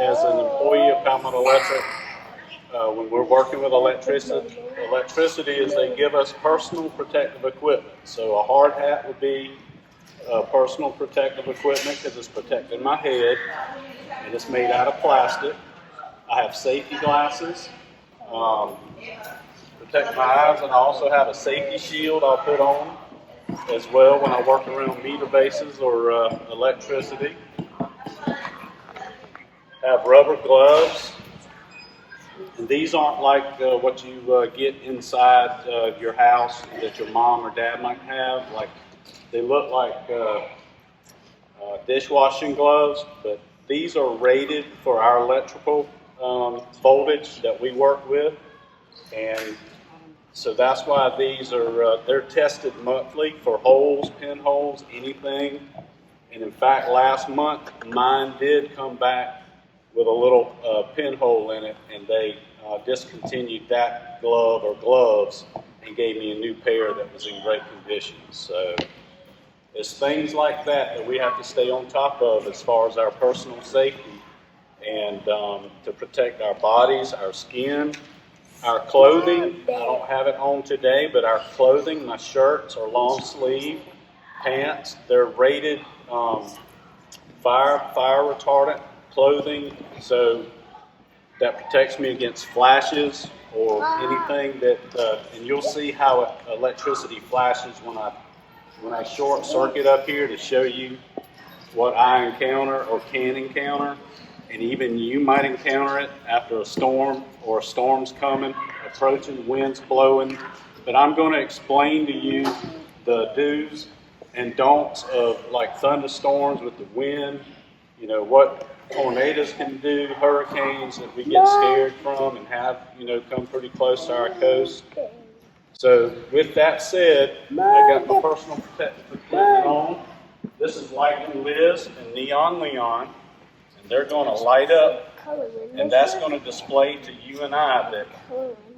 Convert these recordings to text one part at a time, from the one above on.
as an employee of Palmetto Electric, when we're working with electricity is they give us personal protective equipment. So a hard hat would be personal protective equipment because it's protecting my head and it's made out of plastic. I have safety glasses, protect my eyes, and I also have a safety shield I'll put on as well when I work around meter bases or electricity. Have rubber gloves, and these aren't like what you get inside your house that your mom or dad might have. Like they look like dishwashing gloves, but these are rated for our electrical voltage that we work with, and so that's why these are they're tested monthly for holes, pinholes, anything. And in fact, last month mine did come back with a little pinhole in it, and they discontinued that glove or gloves and gave me a new pair that was in great condition. So there's things like that we have to stay on top of as far as our personal safety and to protect our bodies, our skin, our clothing. I don't have it on today, but our clothing, my shirts are long sleeve pants. They're rated fire retardant clothing, so that protects me against flashes or anything that, and you'll see how electricity flashes when I short circuit up here to show you what I encounter or can encounter, and even you might encounter it after a storm or a storm's coming, approaching, winds blowing. But I'm going to explain to you the do's and don'ts of like thunderstorms with the wind, you know, what tornadoes can do, hurricanes that we get scared from and have, you know, come pretty close to our coast. So with that said, I got my personal protective equipment on. This is Lightning Liz and Neon Leon, and they're going to light up, and that's going to display to you and I that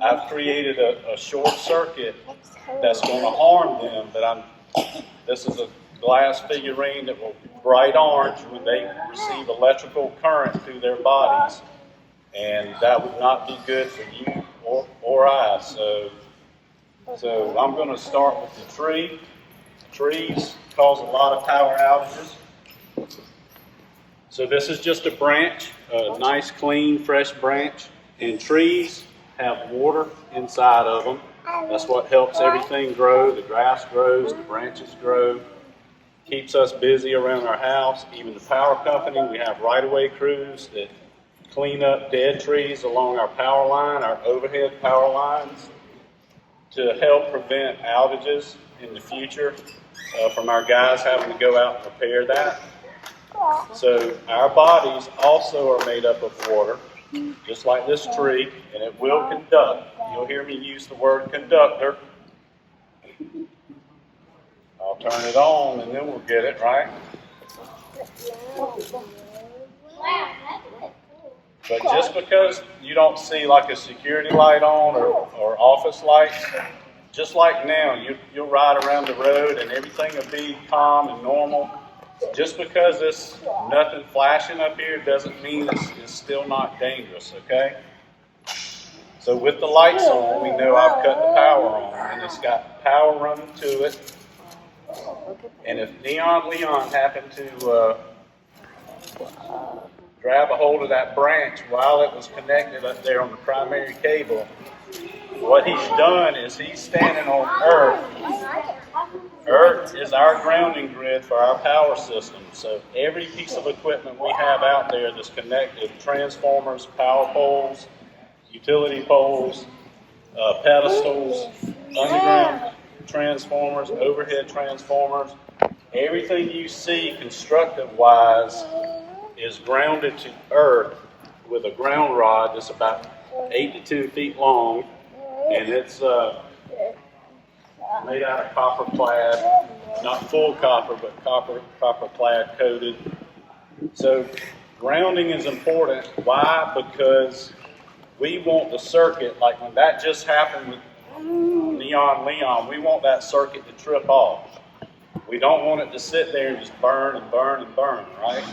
I've created a short circuit that's going to harm them. This is a glass figurine that will be bright orange when they receive electrical current through their bodies, and that would not be good for you or I. So I'm going to start with the tree. Trees cause a lot of power outages. So this is just a branch, a nice, clean, fresh branch. And trees have water inside of them. That's what helps everything grow. The grass grows, the branches grow, keeps us busy around our house. Even the power company, we have right-of-way crews that clean up dead trees along our power line, our overhead power lines, to help prevent outages in the future from our guys having to go out and repair that. So our bodies also are made up of water, just like this tree, and it will conduct. You'll hear me use the word conductor. I'll turn it on and then we'll get it, right? But just because you don't see like a security light on or office lights, just like now, you'll ride around the road and everything will be calm and normal. Just because there's nothing flashing up here doesn't mean it's still not dangerous, okay? So with the lights on, we know I've cut the power on, and it's got power running to it. And if Neon Leon happened to grab a hold of that branch while it was connected up there on the primary cable, what he's done is he's standing on Earth. Earth is our grounding grid for our power system. So every piece of equipment we have out there that's connected, transformers, power poles, utility poles, pedestals, underground transformers, overhead transformers, everything you see constructive-wise is grounded to Earth with a ground rod that's about 8 to 10 feet long, and it's made out of copper clad, not full copper, but copper clad coated. So grounding is important. Why? Because we want the circuit, like when that just happened with Neon Leon, we want that circuit to trip off. We don't want it to sit there and just burn and burn and burn, right?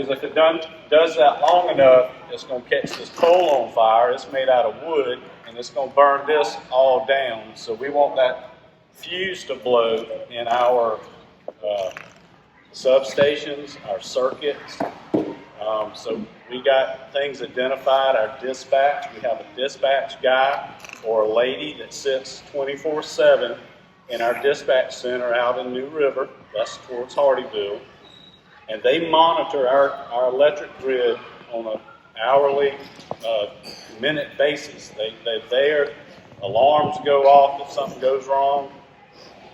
Because if it does that long enough, it's going to catch this pole on fire. It's made out of wood, and it's going to burn this all down. So we want that fuse to blow in our substations, our circuits. So we got things identified, our dispatch. We have a dispatch guy or a lady that sits 24/7 in our dispatch center out in New River. That's towards Hardyville. And they monitor our electric grid on an hourly, minute basis. They're there. Alarms go off if something goes wrong.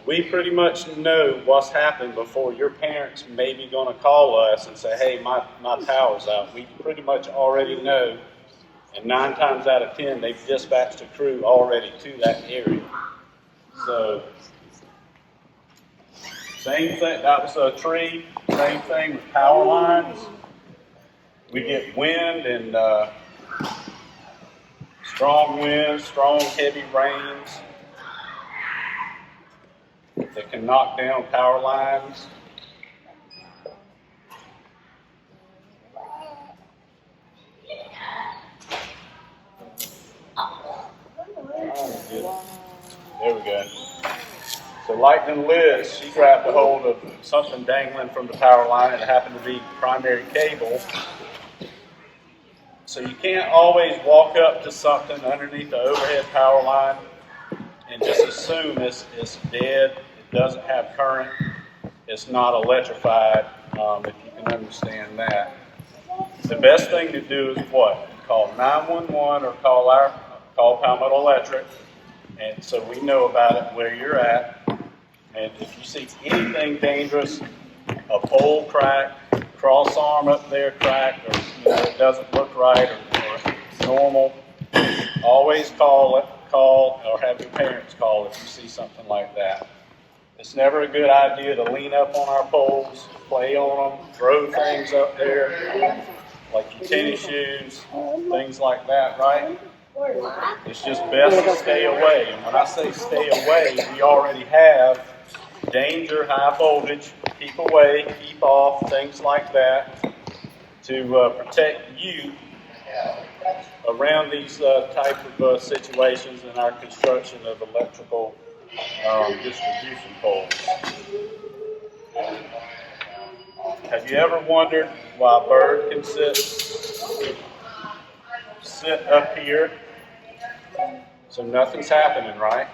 We pretty much know what's happened before your parents may be going to call us and say, hey, my power's out. We pretty much already know. And 9 times out of 10, they've dispatched a crew already to that area. So, same thing. That was a tree. Same thing with power lines. We get wind and strong winds, strong heavy rains that can knock down power lines. There we go. So Lightning Liz, she grabbed a hold of something dangling from the power line. It happened to be primary cable. So you can't always walk up to something underneath the overhead power line and just assume it's dead. It doesn't have current. It's not electrified, if you can understand that. The best thing to do is what? Call 911 or call Palmetto Electric. And so we know about it where you're at. And if you see anything dangerous, a pole crack, cross arm up there cracked, or it doesn't look right or normal, always call or have your parents call if you see something like that. It's never a good idea to lean up on our poles, play on them, throw things up there, like your tennis shoes, things like that, right? It's just best to stay away. And when I say stay away, we already have danger, high voltage, keep away, keep off, things like that to protect you around these type of situations in our construction of electrical distribution poles. Have you ever wondered why a bird can sit up here? So nothing's happening, right?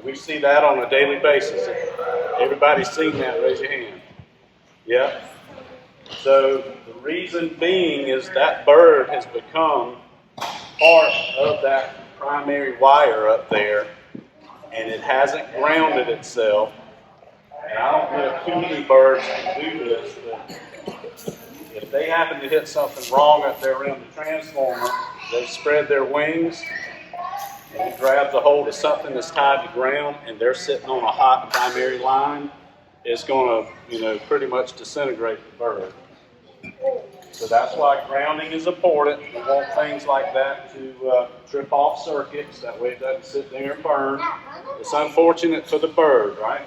We see that on a daily basis. Everybody's seen that, raise your hand. Yeah. So the reason being is that bird has become part of that primary wire up there, and it hasn't grounded itself. And I don't know if too many birds can do this, but if they happen to hit something wrong up there around the transformer, they spread their wings and it grabs a hold of something that's tied to ground, and they're sitting on a hot primary line. It's going to, pretty much disintegrate the bird. So that's why grounding is important. We want things like that to trip off circuits. That way it doesn't sit there and burn. It's unfortunate for the bird, right?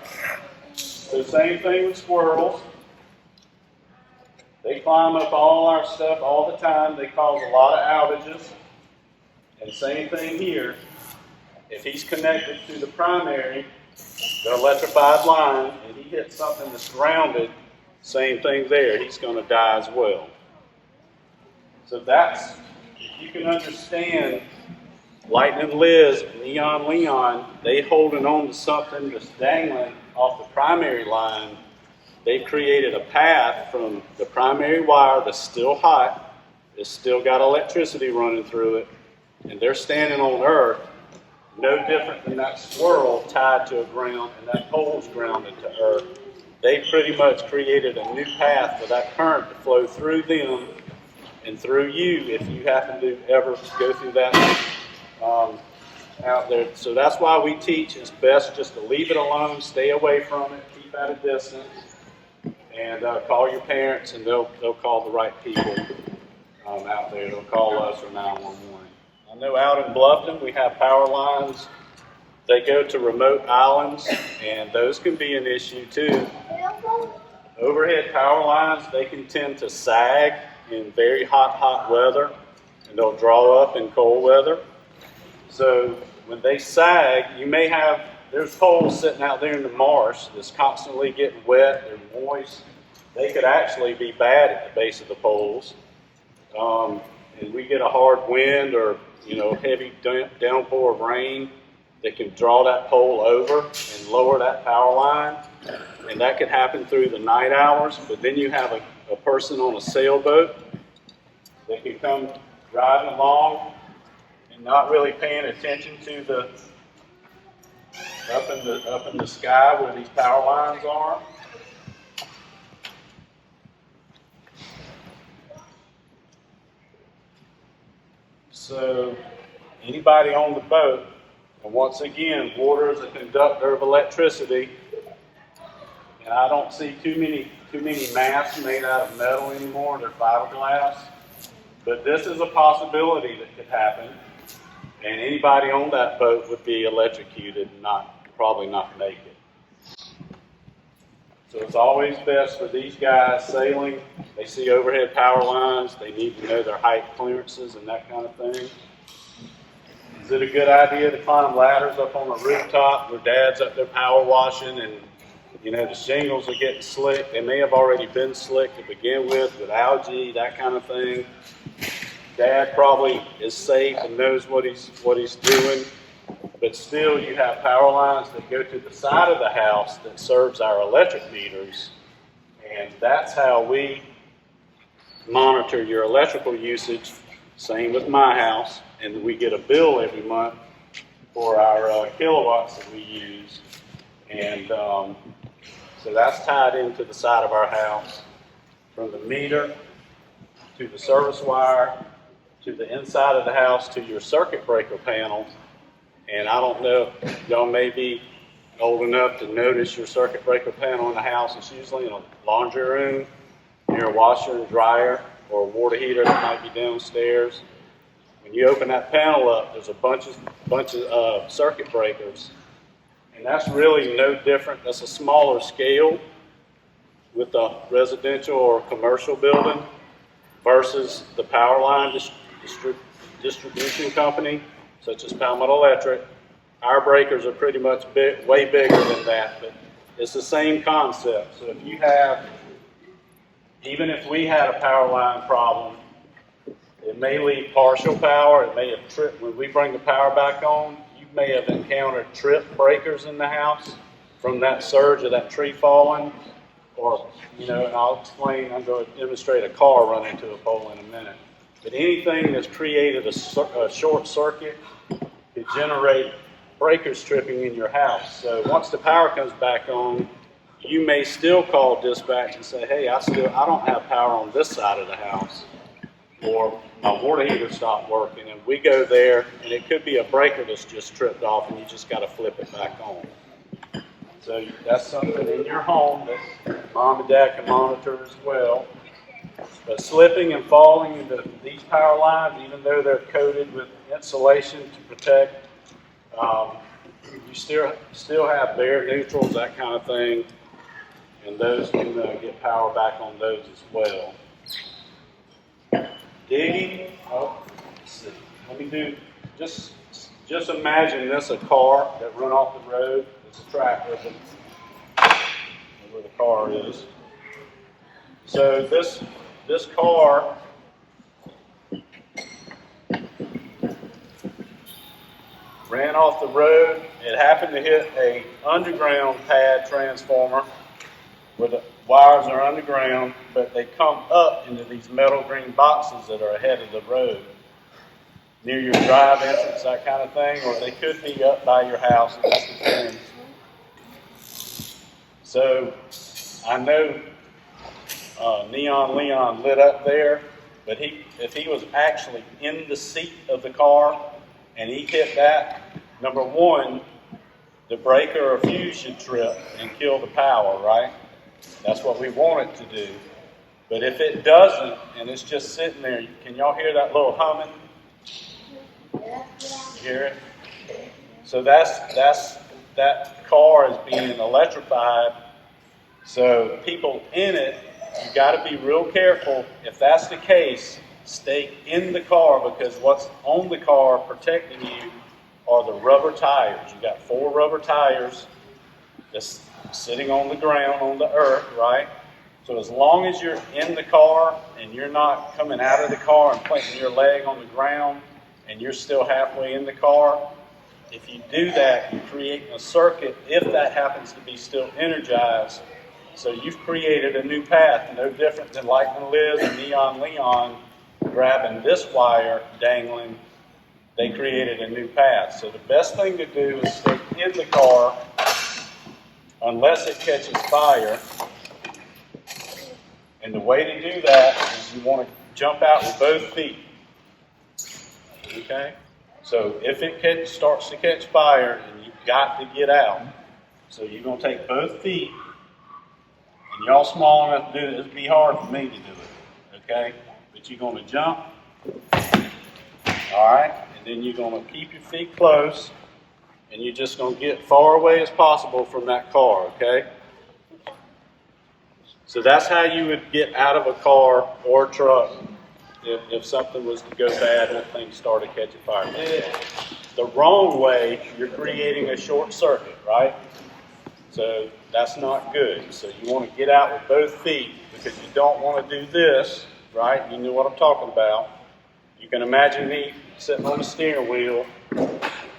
So same thing with squirrels. They climb up all our stuff all the time. They cause a lot of outages. And same thing here. If he's connected to the primary, the electrified line, and he hits something that's grounded, same thing there. He's going to die as well. So that's, if you can understand, Lightning Liz, Neon Leon, they holding on to something that's dangling off the primary line. They created a path from the primary wire that's still hot, it's still got electricity running through it, and they're standing on earth, no different than that squirrel tied to a ground, and that pole's grounded to earth. They pretty much created a new path for that current to flow through them and through you if you happen to ever go through that out there. So that's why we teach it's best just to leave it alone, stay away from it, keep at a distance, and call your parents, and they'll call the right people out there. They'll call us or 911. I know out in Bluffton we have power lines. They go to remote islands, and those can be an issue too. Overhead power lines, they can tend to sag in very hot weather, and they'll draw up in cold weather. So when they sag, there's poles sitting out there in the marsh that's constantly getting wet, they're moist. They could actually be bad at the base of the poles. And we get a hard wind or, heavy downpour of rain that can draw that pole over and lower that power line. And that could happen through the night hours. But then you have a person on a sailboat that can come driving along and not really paying attention to the up in the sky where these power lines are. So anybody on the boat, and once again, water is a conductor of electricity, and I don't see too many masts made out of metal anymore. They're fiberglass, but this is a possibility that could happen, and anybody on that boat would be electrocuted and probably not make it. So it's always best for these guys sailing. They see overhead power lines. They need to know their height clearances and that kind of thing. Is it a good idea to climb ladders up on a rooftop where Dad's up there power washing and, the shingles are getting slick? They may have already been slick to begin with algae, that kind of thing. Dad probably is safe and knows what he's doing. But still, you have power lines that go to the side of the house that serves our electric meters. And that's how we monitor your electrical usage. Same with my house. And we get a bill every month for our kilowatts that we use. And so that's tied into the side of our house. From the meter to the service wire to the inside of the house to your circuit breaker panel. And I don't know if y'all may be old enough to notice your circuit breaker panel in the house. It's usually in a laundry room, near a washer and dryer, or a water heater that might be downstairs. When you open that panel up, there's a bunch of circuit breakers. And that's really no different. That's a smaller scale with a residential or commercial building versus the power line distribution company, such as Palmetto Electric. Our breakers are pretty much way bigger than that, but it's the same concept. So even if we had a power line problem, it may leave partial power, it may have tripped. When we bring the power back on, you may have encountered trip breakers in the house from that surge of that tree falling, or, and I'll explain, I'm going to demonstrate a car running into a pole in a minute. But anything that's created a short circuit could generate breakers tripping in your house. So once the power comes back on, you may still call dispatch and say, hey, I don't have power on this side of the house, or my water heater stopped working, and we go there, and it could be a breaker that's just tripped off, and you just got to flip it back on. So that's something in your home that mom and dad can monitor as well. But slipping and falling into these power lines, even though they're coated with insulation to protect, you still have bare neutrals, that kind of thing, and those can get power back on those as well. Digging. Let's see. Let me do just imagine this a car that run off the road. It's a tractor, where the car is. So this car ran off the road. It happened to hit a underground pad transformer where the wires are underground, but they come up into these metal green boxes that are ahead of the road, near your drive entrance, that kind of thing, or they could be up by your house. It just depends. So I know Neon Leon lit up there, but if he was actually in the seat of the car and he hit that, number one, the breaker or fuse should trip and kill the power, right? That's what we want it to do. But if it doesn't, and it's just sitting there, can y'all hear that little humming? You hear it? So that car is being electrified So people in it, you got to be real careful. If that's the case, stay in the car, because what's on the car protecting you are the rubber tires. You got 4 rubber tires that's sitting on the ground, on the earth, right? So as long as you're in the car and you're not coming out of the car and planting your leg on the ground and you're still halfway in the car, if you do that, you're creating a circuit if that happens to be still energized. So you've created a new path, no different than Lightning Liz and Neon Leon grabbing this wire, dangling. They created a new path. So the best thing to do is stay in the car unless it catches fire. And the way to do that is you want to jump out with both feet. Okay? So if it starts to catch fire, then you've got to get out. So you're going to take both feet, and y'all small enough to do it. It'd be hard for me to do it. Okay? But you're going to jump. All right? And then you're going to keep your feet close, and you're just going to get far away as possible from that car. Okay? So that's how you would get out of a car or a truck if something was to go bad and things started catching fire. The wrong way, you're creating a short circuit, right? So that's not good. So you want to get out with both feet, because you don't want to do this, right? You know what I'm talking about. You can imagine me sitting on the steering wheel,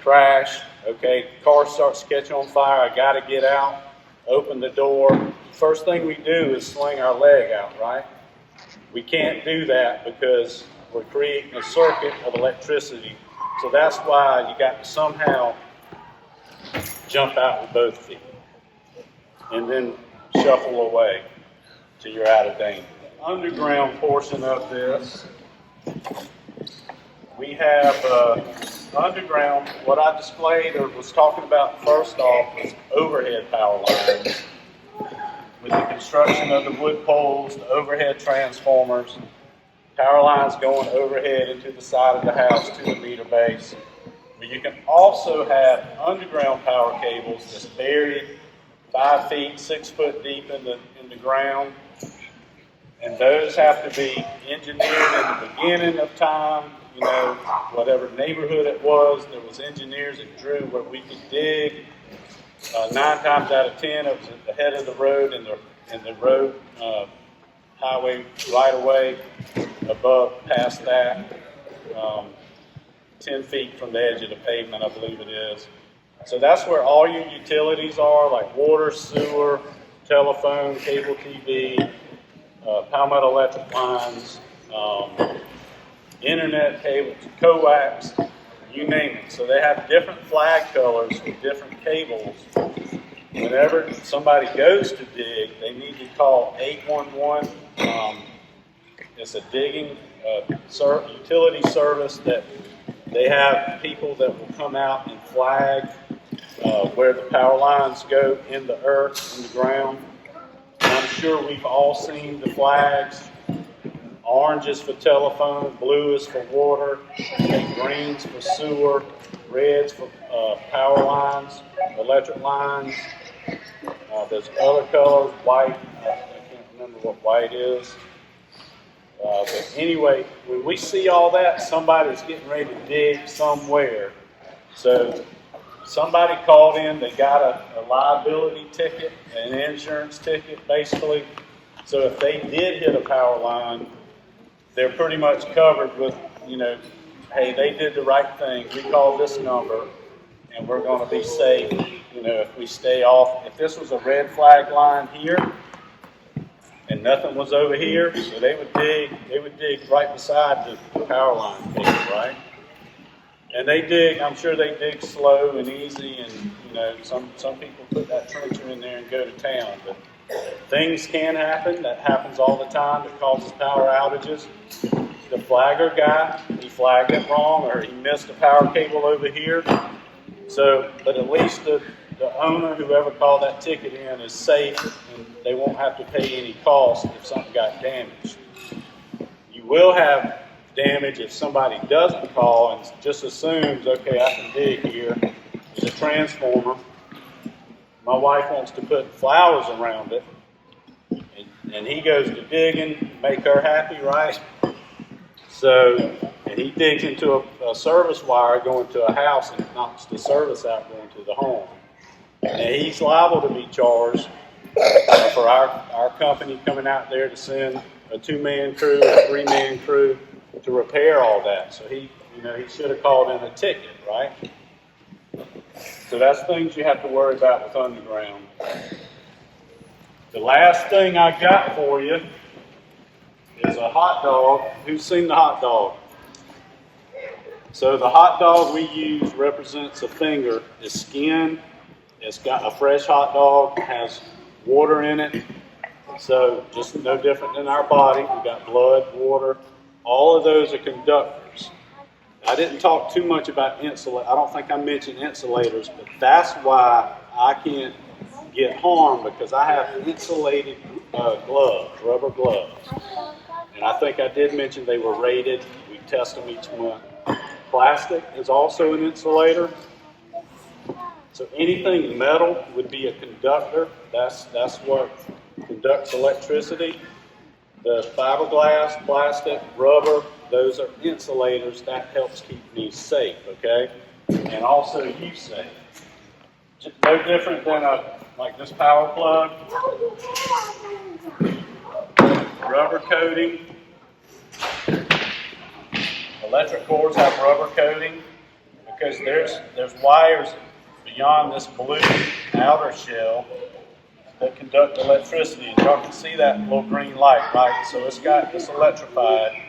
crash, okay, car starts to catch on fire, I got to get out, open the door. First thing we do is sling our leg out, right? We can't do that because we're creating a circuit of electricity. So that's why you got to somehow jump out with both feet and then shuffle away till you're out of danger. The underground portion of this, we have underground. What I displayed or was talking about first off was overhead power lines. With the construction of the wood poles, the overhead transformers, power lines going overhead into the side of the house to the meter base. But you can also have underground power cables that's buried 5 feet, 6 foot deep in the ground. And those have to be engineered in the beginning of time. You know, whatever neighborhood it was, there was engineers that drew where we could dig. 9 times out of 10, it was at the head of the road, and the road highway right away above, past that, 10 feet from the edge of the pavement, I believe it is. So that's where all your utilities are, like water, sewer, telephone, cable TV, Palmetto electric lines, internet cables, coax, you name it. So they have different flag colors with different cables. Whenever somebody goes to dig, they need to call 811. It's a digging utility service that they have people that will come out and flag where the power lines go in the earth, in the ground. And I'm sure we've all seen the flags. Orange is for telephone, blue is for water, greens for sewer, reds for power lines, electric lines. There's other colors, white, I can't remember what white is. But anyway, when we see all that, somebody's getting ready to dig somewhere. So somebody called in, they got a liability ticket, an insurance ticket, basically. So if they did hit a power line, they're pretty much covered with, you know, hey, they did the right thing. We called this number, and we're going to be safe. You know, if we stay off. If this was a red flag line here, and nothing was over here, so they would dig right beside the power line cable, right? And they dig. I'm sure they dig slow and easy, and you know, some people put that trencher in there and go to town, but things can happen. That happens all the time. It causes power outages. The flagger guy, he flagged it wrong, or he missed a power cable over here. So, but at least the owner, whoever called that ticket in, is safe, and they won't have to pay any cost if something got damaged. You will have damage if somebody doesn't call and just assumes, okay, I can dig here. There's a transformer. My wife wants to put flowers around it, and he goes to digging, make her happy, right? So, and he digs into a service wire going to a house and knocks the service out going to the home. And he's liable to be charged for our company coming out there to send a 2-man crew, a 3-man crew to repair all that. So he should have called in a ticket, right? So that's things you have to worry about with underground. The last thing I got for you is a hot dog. Who's seen the hot dog? So the hot dog we use represents a finger. It's skin. It's got a fresh hot dog. Has water in it. So just no different than our body. We've got blood, water. All of those are conductors. I didn't talk too much about insulators. I don't think I mentioned insulators, but that's why I can't get harmed, because I have insulated gloves, rubber gloves. And I think I did mention they were rated. We test them each month. Plastic is also an insulator. So anything metal would be a conductor. That's what conducts electricity. The fiberglass, plastic, rubber, those are insulators. That helps keep me safe, okay? And also you safe. Just no different than like this power plug. Rubber coating. Electric cords have rubber coating because there's wires beyond this blue outer shell that conduct electricity. And y'all can see that little green light, right? So it's electrified.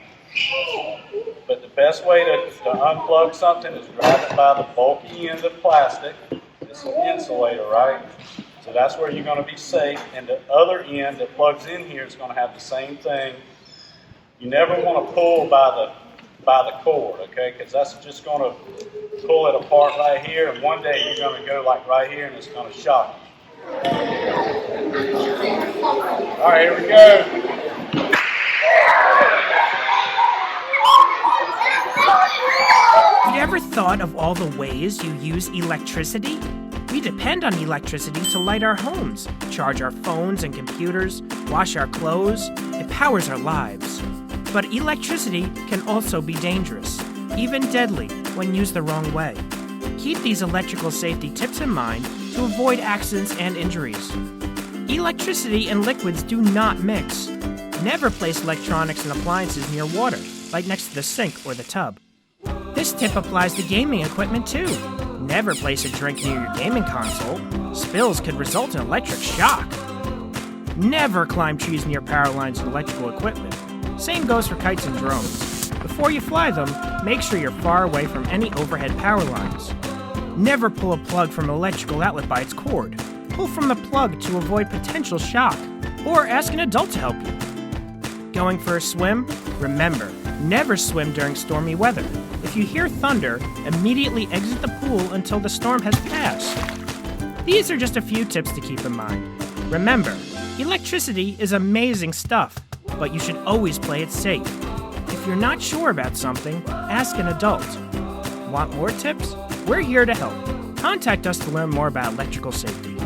But the best way to unplug something is grab it by the bulky end of plastic. It's an insulator, right? So that's where you're going to be safe. And the other end that plugs in here is going to have the same thing. You never want to pull by the cord, okay? Because that's just going to pull it apart right here. And one day you're going to go like right here and it's going to shock you. All right, here we go. You ever thought of all the ways you use electricity? We depend on electricity to light our homes, charge our phones and computers, wash our clothes. It powers our lives. But electricity can also be dangerous, even deadly when used the wrong way. Keep these electrical safety tips in mind to avoid accidents and injuries. Electricity and liquids do not mix. Never place electronics and appliances near water, like next to the sink or the tub. This tip applies to gaming equipment too. Never place a drink near your gaming console. Spills could result in electric shock. Never climb trees near power lines and electrical equipment. Same goes for kites and drones. Before you fly them, make sure you're far away from any overhead power lines. Never pull a plug from an electrical outlet by its cord. Pull from the plug to avoid potential shock, or ask an adult to help you. Going for a swim? Remember, never swim during stormy weather. If you hear thunder, immediately exit the pool until the storm has passed. These are just a few tips to keep in mind. Remember, electricity is amazing stuff, but you should always play it safe. If you're not sure about something, ask an adult. Want more tips? We're here to help. Contact us to learn more about electrical safety.